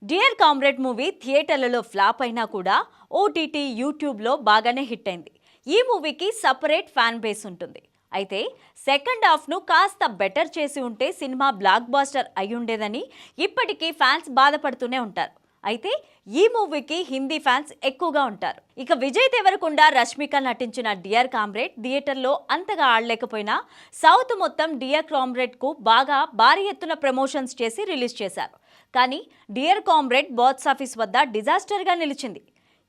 Dear comrade movie థియేటర్లలో flop అయినా కూడా ఓటీటీ యూట్యూబ్లో బాగానే హిట్ అయింది. ఈ మూవీకి సపరేట్ ఫ్యాన్ బేస్ ఉంటుంది. అయితే సెకండ్ హాఫ్ను కాస్త బెటర్ చేసి ఉంటే సినిమా బ్లాక్ బాస్టర్ అయి ఉండేదని ఇప్పటికీ ఫ్యాన్స్ బాధపడుతూనే ఉంటారు. అయితే ఈ మూవీకి హిందీ ఫ్యాన్స్ ఎక్కువగా ఉంటారు. ఇక విజయ్ దేవరకొండ, రష్మిక నటించిన డియర్ కామ్రేడ్ థియేటర్లో అంతగా ఆడలేకపోయినా సౌత్ మొత్తం డియర్ కామ్రేడ్కు బాగా భారీ ఎత్తున ప్రమోషన్స్ చేసి రిలీజ్ చేశారు. కానీ డియర్ కామ్రేడ్ బాక్స్ ఆఫీస్ వద్ద డిజాస్టర్గా నిలిచింది.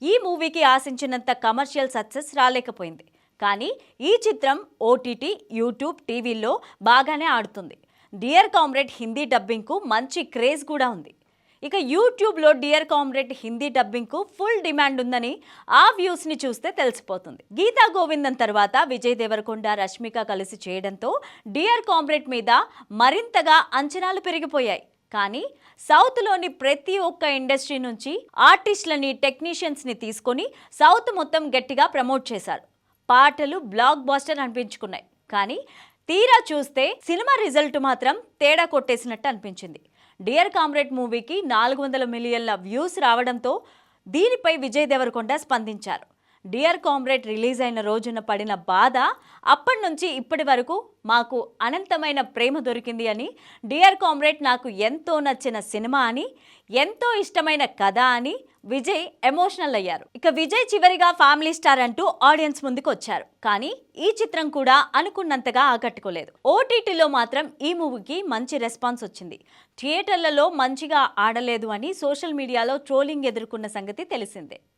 ఈ మూవీకి ఆశించినంత కమర్షియల్ సక్సెస్ రాలేకపోయింది. కానీ ఈ చిత్రం ఓటీటీ, యూట్యూబ్, టీవీల్లో బాగానే ఆడుతుంది. డియర్ కామ్రేడ్ హిందీ డబ్బింగ్కు మంచి క్రేజ్ కూడా ఉంది. ఇక యూట్యూబ్లో డియర్ కామ్రేడ్ హిందీ డబ్బింగ్కు ఫుల్ డిమాండ్ ఉందని ఆ వ్యూస్ని చూస్తే తెలిసిపోతుంది. గీతా గోవిందం తర్వాత విజయ్ దేవరకొండ, రష్మిక కలిసి చేయడంతో డియర్ కామ్రేడ్ మీద మరింతగా అంచనాలు పెరిగిపోయాయి. కానీ సౌత్లోని ప్రతి ఒక్క ఇండస్ట్రీ నుంచి ఆర్టిస్టులని, టెక్నీషియన్స్ని తీసుకొని సౌత్ మొత్తం గట్టిగా ప్రమోట్ చేశారు. పాటలు బ్లాక్ బాస్టర్ అనిపించుకున్నాయి. కానీ తీరా చూస్తే సినిమా రిజల్ట్ మాత్రం తేడా కొట్టేసినట్టు అనిపించింది. డియర్ కామ్రేడ్ మూవీకి 400 మిలియన్ల వ్యూస్ రావడంతో దీనిపై విజయ్ దేవరకొండ స్పందించారు. డియర్ కామ్రేడ్ రిలీజ్ అయిన రోజున పడిన బాధ అప్పటి నుంచి ఇప్పటి వరకు మాకు అనంతమైన ప్రేమ దొరికింది అని, డియర్ కామ్రేడ్ నాకు ఎంతో నచ్చిన సినిమా అని, ఎంతో ఇష్టమైన కథ అని విజయ్ ఎమోషనల్ అయ్యారు. ఇక విజయ్ చివరిగా ఫ్యామిలీ స్టార్ అంటూ ఆడియన్స్ ముందుకు వచ్చారు. కానీ ఈ చిత్రం కూడా అనుకున్నంతగా ఆకట్టుకోలేదు. ఓటీటీలో మాత్రం ఈ మూవీకి మంచి రెస్పాన్స్ వచ్చింది. థియేటర్లలో మంచిగా ఆడలేదు అని సోషల్ మీడియాలో ట్రోలింగ్ ఎదుర్కొన్న సంగతి తెలిసిందే.